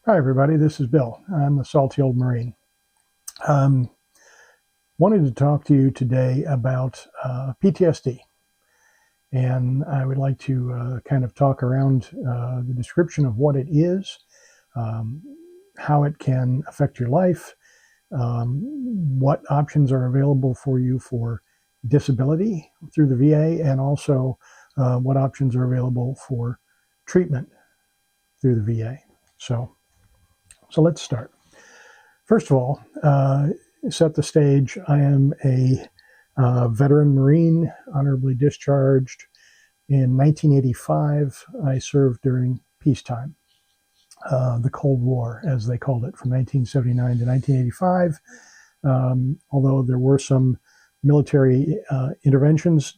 Hi, everybody. This is Bill. I'm the salty old Marine. Um, Wanted to talk to you today about PTSD. And I would like to kind of talk around the description of what it is, um, how it can affect your life, what options are available for you for disability through the VA, and also what options are available for treatment through the VA. So let's start. First of all, set the stage. I am a veteran Marine, honorably discharged. In 1985, I served during peacetime, the Cold War, as they called it, from 1979 to 1985. Although there were some military interventions,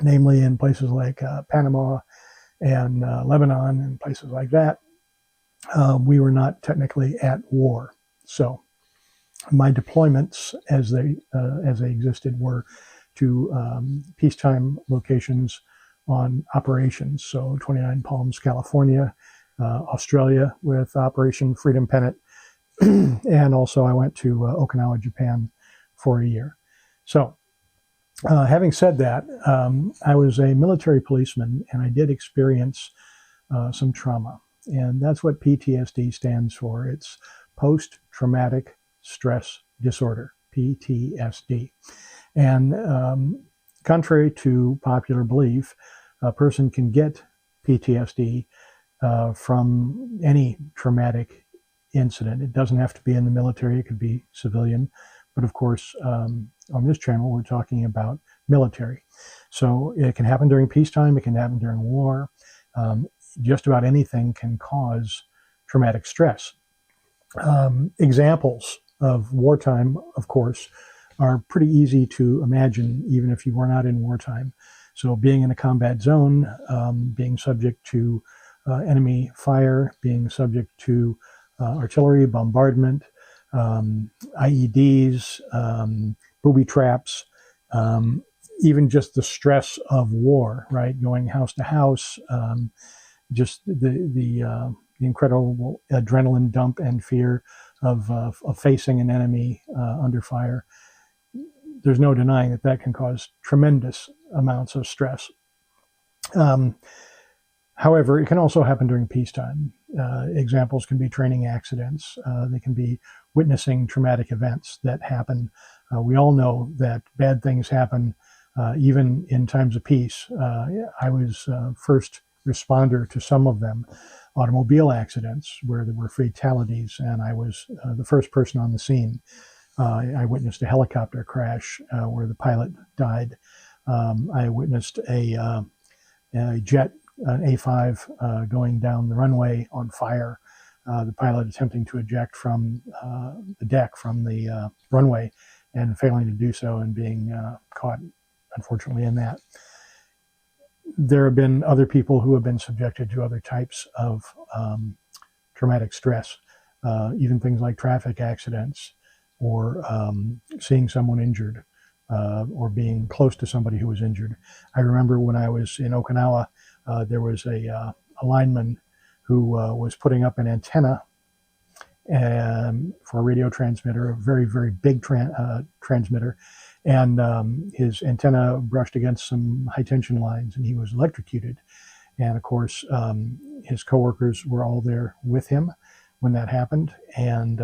namely in places like Panama and Lebanon and places like that, we were not technically at war. So my deployments, as they existed, were to peacetime locations on operations. So 29 Palms, California, Australia with Operation Freedom Pennant, and also I went to Okinawa, Japan, for a year. So, having said that, I was a military policeman, and I did experience some trauma, and that's what PTSD stands for. It's post-traumatic stress disorder, PTSD. And contrary to popular belief, a person can get PTSD from any traumatic incident. It doesn't have to be in the military, it could be civilian. But of course, on this channel, we're talking about military. So it can happen during peacetime, it can happen during war. Just about anything can cause traumatic stress. Examples of wartime, of course, are pretty easy to imagine, even if you were not in wartime. So being in a combat zone, being subject to enemy fire, being subject to artillery, bombardment, IEDs, booby traps, even just the stress of war, right? Going house to house, just the incredible adrenaline dump and fear of facing an enemy under fire. There's no denying that that can cause tremendous amounts of stress. However, it can also happen during peacetime. Examples can be training accidents. They can be witnessing traumatic events that happen. We all know that bad things happen even in times of peace. I was first responder to some of them. Automobile accidents where there were fatalities, and I was the first person on the scene. I witnessed a helicopter crash where the pilot died. I witnessed a jet, an A5, going down the runway on fire. The pilot attempting to eject from the deck, from the runway, and failing to do so and being caught, unfortunately, in that. There have been other people who have been subjected to other types of traumatic stress, even things like traffic accidents, or seeing someone injured, or being close to somebody who was injured. I remember when I was in Okinawa, there was a lineman who was putting up an antenna for a radio transmitter, a very, very big transmitter, and his antenna brushed against some high tension lines, and he was electrocuted. And of course, his coworkers were all there with him when that happened, and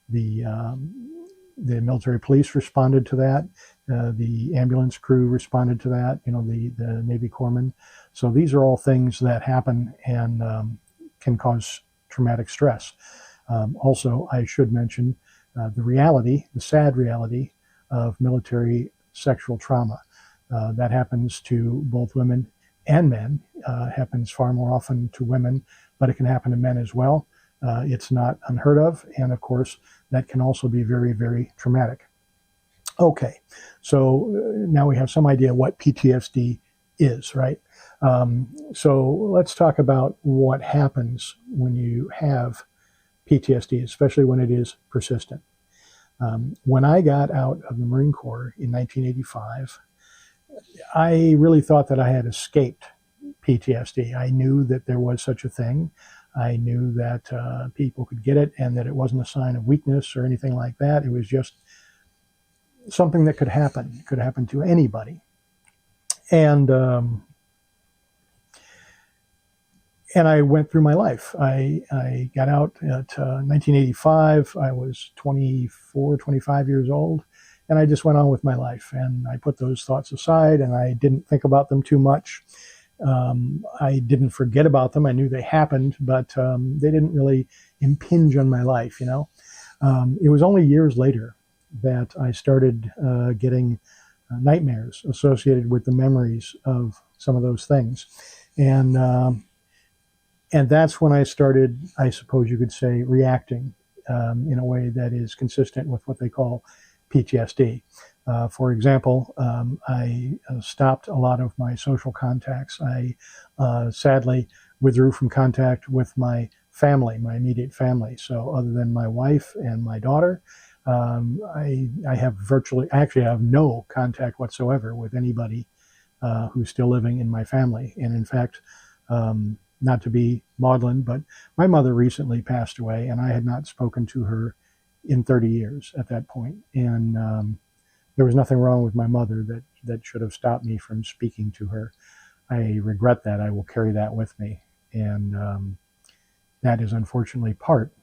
the military police responded to that. The ambulance crew responded to that. The Navy corpsmen. So these are all things that happen and can cause traumatic stress. Also, I should mention the sad reality of military sexual trauma. That happens to both women and men. Happens far more often to women, but it can happen to men as well. It's not unheard of, and of course, that can also be very, very traumatic. Okay, so now we have some idea what PTSD is, right? So let's talk about what happens when you have PTSD, especially when it is persistent. When I got out of the Marine Corps in 1985, I really thought that I had escaped PTSD. I knew that there was such a thing. I knew that people could get it and that it wasn't a sign of weakness or anything like that. It was just something that could happen. It could happen to anybody. And I went through my life. I got out at 1985. I was 24, 25 years old, and I just went on with my life. And I put those thoughts aside, and I didn't think about them too much. I didn't forget about them. I knew they happened, but they didn't really impinge on my life, you know. It was only years later that I started getting nightmares associated with the memories of some of those things. And that's when I started, I suppose you could say, reacting in a way that is consistent with what they call PTSD. For example, I stopped a lot of my social contacts. I sadly withdrew from contact with my family, my immediate family. So other than my wife and my daughter, I have actually I have no contact whatsoever with anybody who's still living in my family. And in fact, not to be maudlin, but my mother recently passed away, and I had not spoken to her in 30 years at that point. And there was nothing wrong with my mother that should have stopped me from speaking to her. I regret that. I will carry that with me. And that is unfortunately part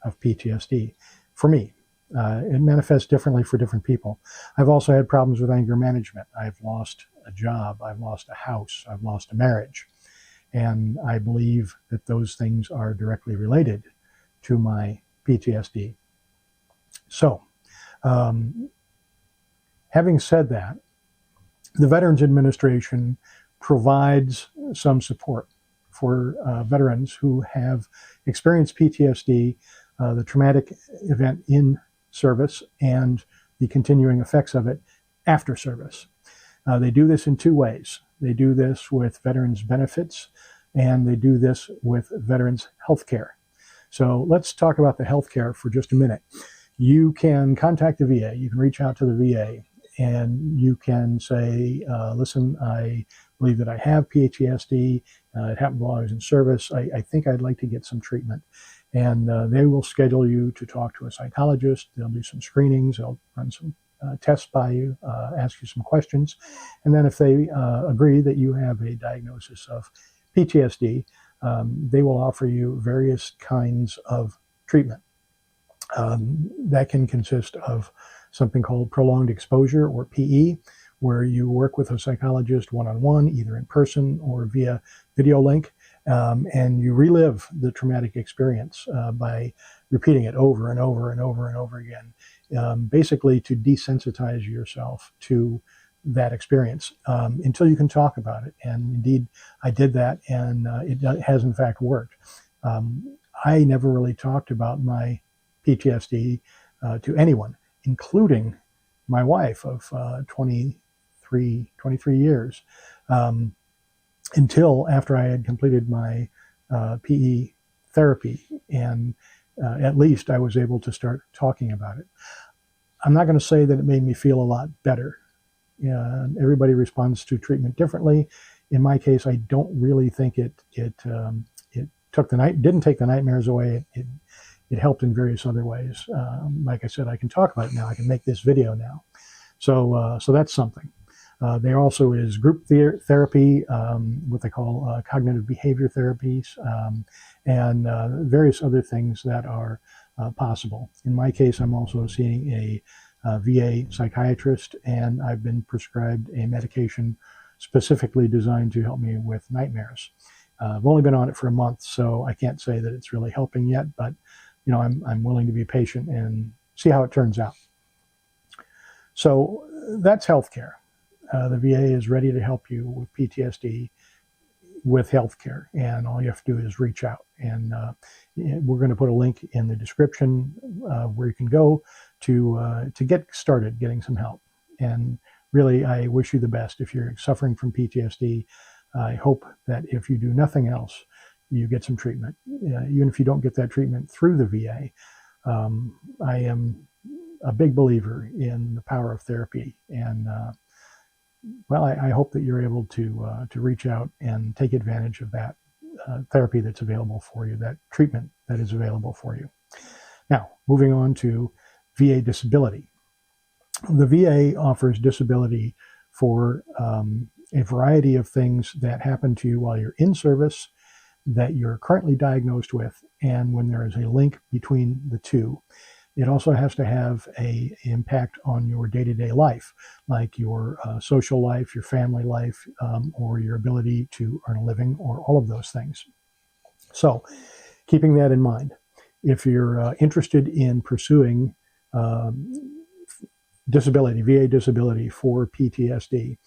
of PTSD for me. It manifests differently for different people. I've also had problems with anger management. I've lost a job. I've lost a house. I've lost a marriage. And I believe that those things are directly related to my PTSD. So, having said that, the Veterans Administration provides some support for veterans who have experienced PTSD, the traumatic event in service, and the continuing effects of it after service. They do this in two ways. They do this with veterans benefits, and they do this with veterans health care. So let's talk about the health care for just a minute. You can contact the VA. You can reach out to the VA, and you can say, listen, I believe that I have PTSD. It happened while I was in service. I think I'd like to get some treatment. And they will schedule you to talk to a psychologist. They'll do some screenings. They'll run some tests by you, ask you some questions. And then if they agree that you have a diagnosis of PTSD, they will offer you various kinds of treatment. That can consist of something called prolonged exposure, or PE, where you work with a psychologist one-on-one, either in person or via video link, and you relive the traumatic experience by repeating it over and over and over and over again, basically to desensitize yourself to that experience until you can talk about it. And indeed, I did that, and it has in fact worked. I never really talked about my PTSD to anyone, including my wife of 23 years, until after I had completed my PE therapy, and at least I was able to start talking about it. I'm not going to say that it made me feel a lot better. Everybody responds to treatment differently. In my case, I don't really think it didn't take the nightmares away. It helped in various other ways. Like I said, I can talk about it now. I can make this video now. So that's something. There also is group therapy, what they call cognitive behavior therapies, and various other things that are possible. In my case, I'm also seeing a VA psychiatrist, and I've been prescribed a medication specifically designed to help me with nightmares. I've only been on it for a month, so I can't say that it's really helping yet, but you know, I'm willing to be patient and see how it turns out. So that's healthcare. The VA is ready to help you with PTSD with healthcare, and all you have to do is reach out. And we're going to put a link in the description where you can go to get started getting some help. And really, I wish you the best. If you're suffering from PTSD, I hope that if you do nothing else, you get some treatment. Even if you don't get that treatment through the VA, I am a big believer in the power of therapy. And well, I hope that you're able to reach out and take advantage of that therapy that's available for you, that treatment that is available for you. Now, moving on to VA disability. The VA offers disability for a variety of things that happen to you while you're in service, that you're currently diagnosed with, and when there is a link between the two. It also has to have an impact on your day-to-day life, like your social life, your family life, or your ability to earn a living, or all of those things. So, keeping that in mind, if you're interested in pursuing disability, VA disability for PTSD,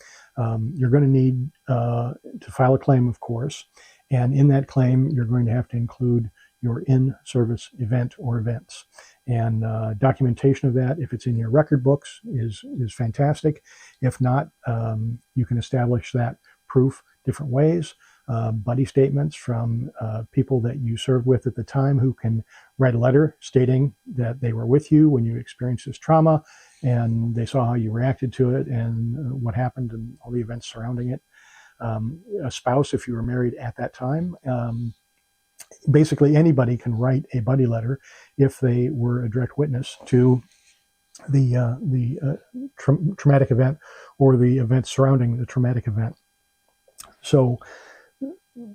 you're going to need to file a claim, of course, and in that claim, you're going to have to include your in-service event or events. And documentation of that, if it's in your record books, is fantastic. If not, you can establish that proof different ways. Buddy statements from people that you served with at the time who can write a letter stating that they were with you when you experienced this trauma, and they saw how you reacted to it and what happened and all the events surrounding it. A spouse, if you were married at that time. Basically, anybody can write a buddy letter if they were a direct witness to the traumatic event or the events surrounding the traumatic event. So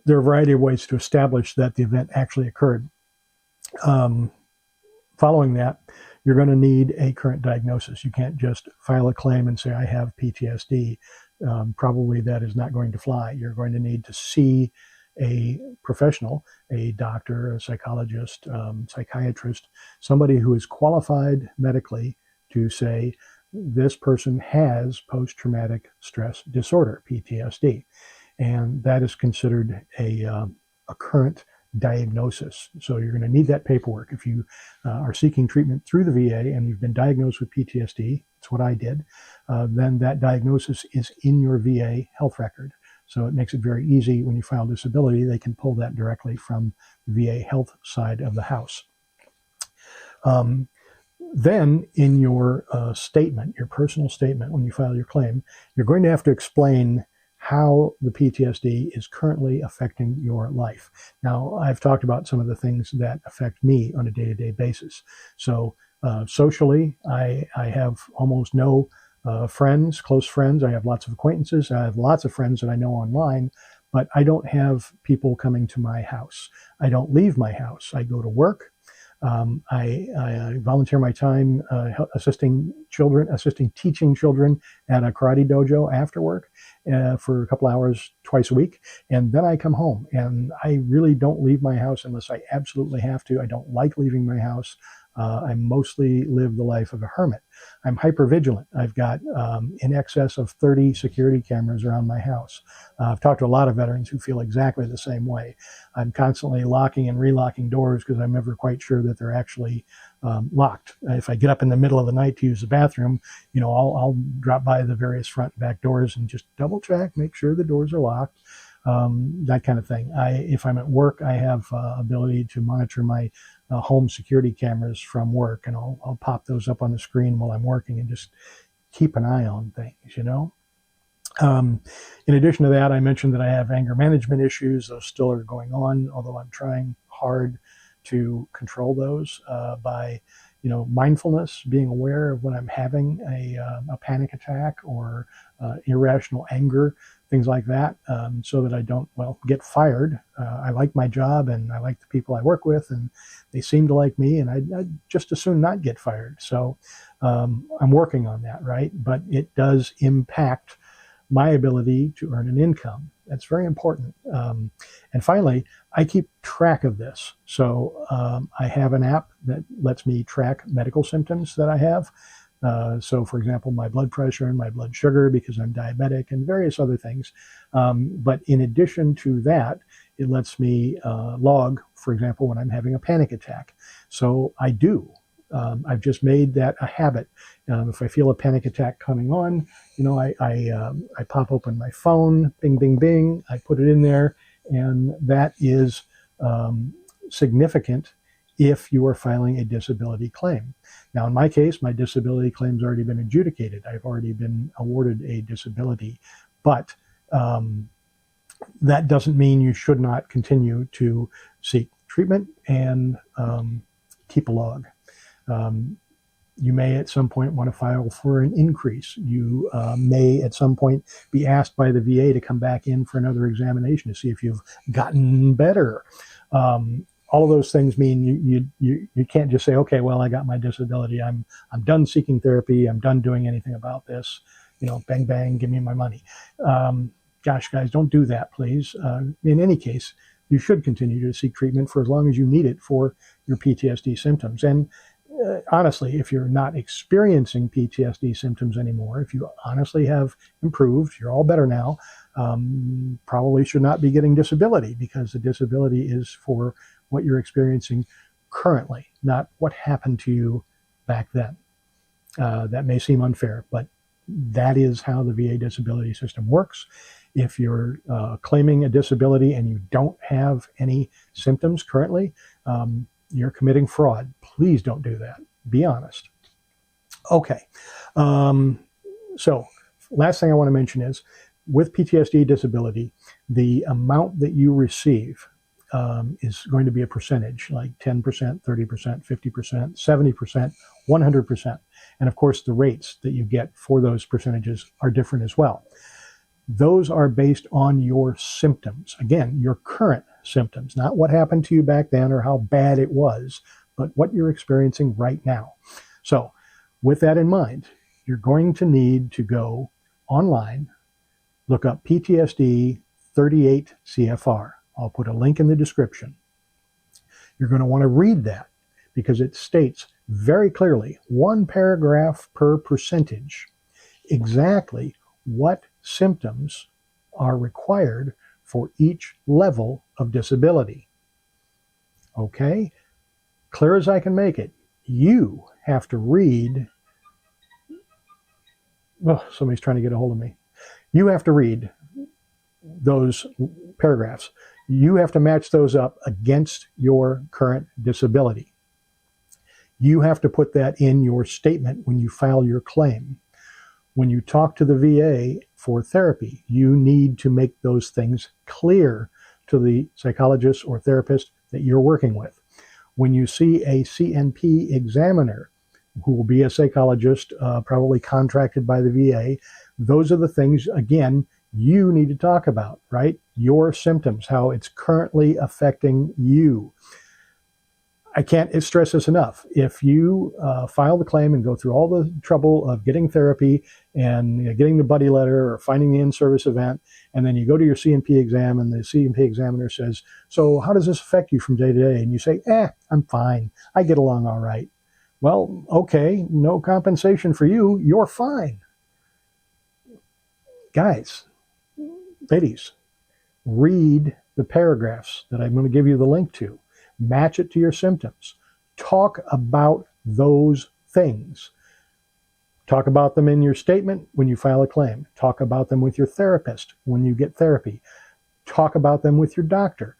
there are a variety of ways to establish that the event actually occurred. Following that, you're going to need a current diagnosis. You can't just file a claim and say, I have PTSD. Probably that is not going to fly. You're going to need to see a professional, a doctor, a psychologist, psychiatrist, somebody who is qualified medically to say this person has post-traumatic stress disorder, PTSD. And that is considered a current diagnosis. So you're going to need that paperwork. If you are seeking treatment through the VA and you've been diagnosed with PTSD, that's what I did, then that diagnosis is in your VA health record. So it makes it very easy when you file disability, they can pull that directly from the VA health side of the house. Then in your statement, your personal statement, when you file your claim, you're going to have to explain how the PTSD is currently affecting your life. Now, I've talked about some of the things that affect me on a day-to-day basis. So socially, I have almost no friends, close friends. I have lots of acquaintances. I have lots of friends that I know online, but I don't have people coming to my house. I don't leave my house. I go to work. I volunteer my time assisting teaching children at a karate dojo after work for a couple hours twice a week. And then I come home, and I really don't leave my house unless I absolutely have to. I don't like leaving my house. I mostly live the life of a hermit. I'm hypervigilant. I've got in excess of 30 security cameras around my house. I've talked to a lot of veterans who feel exactly the same way. I'm constantly locking and relocking doors because I'm never quite sure that they're actually locked. If I get up in the middle of the night to use the bathroom, I'll drop by the various front and back doors and just double check, make sure the doors are locked. That kind of thing. If I'm at work, I have ability to monitor my home security cameras from work, and I'll pop those up on the screen while I'm working and just keep an eye on things, In addition to that, I mentioned that I have anger management issues. Those still are going on, although I'm trying hard to control those by mindfulness, being aware of when I'm having a panic attack or irrational anger, things like that, so that I don't, get fired. I like my job and I like the people I work with, and they seem to like me, and I'd just as soon not get fired. So I'm working on that, right? But it does impact my ability to earn an income. That's very important. And finally, I keep track of this. So I have an app that lets me track medical symptoms that I have. So, for example, my blood pressure and my blood sugar, because I'm diabetic, and various other things. But in addition to that, it lets me log, for example, when I'm having a panic attack. So I do. I've just made that a habit. If I feel a panic attack coming on, I pop open my phone, bing, bing, bing. I put it in there, and that is significant if you are filing a disability claim. Now, in my case, my disability claim's already been adjudicated. I've already been awarded a disability, but That doesn't mean you should not continue to seek treatment and keep a log. You may at some point want to file for an increase. You may at some point be asked by the VA to come back in for another examination to see if you've gotten better. All of those things mean you can't just say, okay, well, I got my disability. I'm done seeking therapy. I'm done doing anything about this. Bang, bang, give me my money. Gosh, guys, don't do that, please. In any case, you should continue to seek treatment for as long as you need it for your PTSD symptoms. And honestly, if you're not experiencing PTSD symptoms anymore, if you honestly have improved, you're all better now, probably should not be getting disability, because the disability is for what you're experiencing currently, not what happened to you back then. That may seem unfair, but that is how the VA disability system works. If you're claiming a disability and you don't have any symptoms currently, you're committing fraud. Please don't do that. Be honest. Okay. So last thing I want to mention is, with PTSD disability, the amount that you receive is going to be a percentage, like 10%, 30%, 50%, 70%, 100%. And of course, the rates that you get for those percentages are different as well. Those are based on your symptoms. Again, your current symptoms, not what happened to you back then or how bad it was, but what you're experiencing right now. So with that in mind, you're going to need to go online, look up PTSD 38 CFR. I'll put a link in the description. You're going to want to read that, because it states very clearly, one paragraph per percentage, exactly what symptoms are required for each level of disability. Okay? Clear as I can make it. You have to read. Oh, somebody's trying to get a hold of me. You have to read those paragraphs. You have to match those up against your current disability. You have to put that in your statement when you file your claim. When you talk to the VA for therapy, you need to make those things clear to the psychologist or therapist that you're working with. When you see a CNP examiner, who will be a psychologist, probably contracted by the VA, those are the things, again, you need to talk about, right? Your symptoms, how it's currently affecting you. I can't stress this enough. If you file the claim and go through all the trouble of getting therapy and getting the buddy letter or finding the in-service event, and then you go to your CNP exam and the CNP examiner says, so how does this affect you from day to day? And you say, I'm fine. I get along all right. Well, okay, no compensation for you. You're fine. Guys, ladies, read the paragraphs that I'm going to give you the link to. Match it to your symptoms. Talk about those things. Talk about them in your statement when you file a claim. Talk about them with your therapist when you get therapy. Talk about them with your doctor.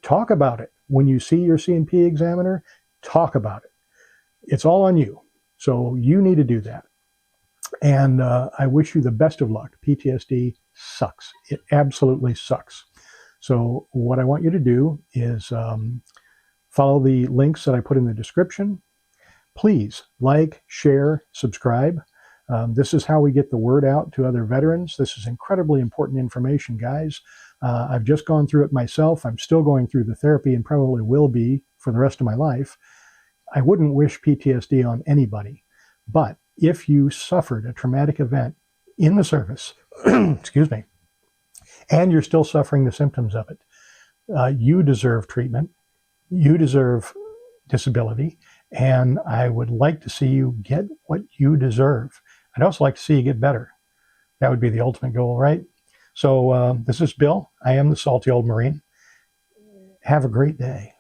Talk about it when you see your CNP examiner. Talk about it. It's all on you. So you need to do that. And I wish you the best of luck. PTSD sucks. It absolutely sucks. So what I want you to do is follow the links that I put in the description. Please like, share, subscribe. This is how we get the word out to other veterans. This is incredibly important information, guys. I've just gone through it myself. I'm still going through the therapy and probably will be for the rest of my life. I wouldn't wish PTSD on anybody, but if you suffered a traumatic event in the service, excuse me, and you're still suffering the symptoms of it, you deserve treatment, you deserve disability, and I would like to see you get what you deserve. I'd also like to see you get better. That would be the ultimate goal, right? So this is Bill. I am the Salty Old Marine. Have a great day.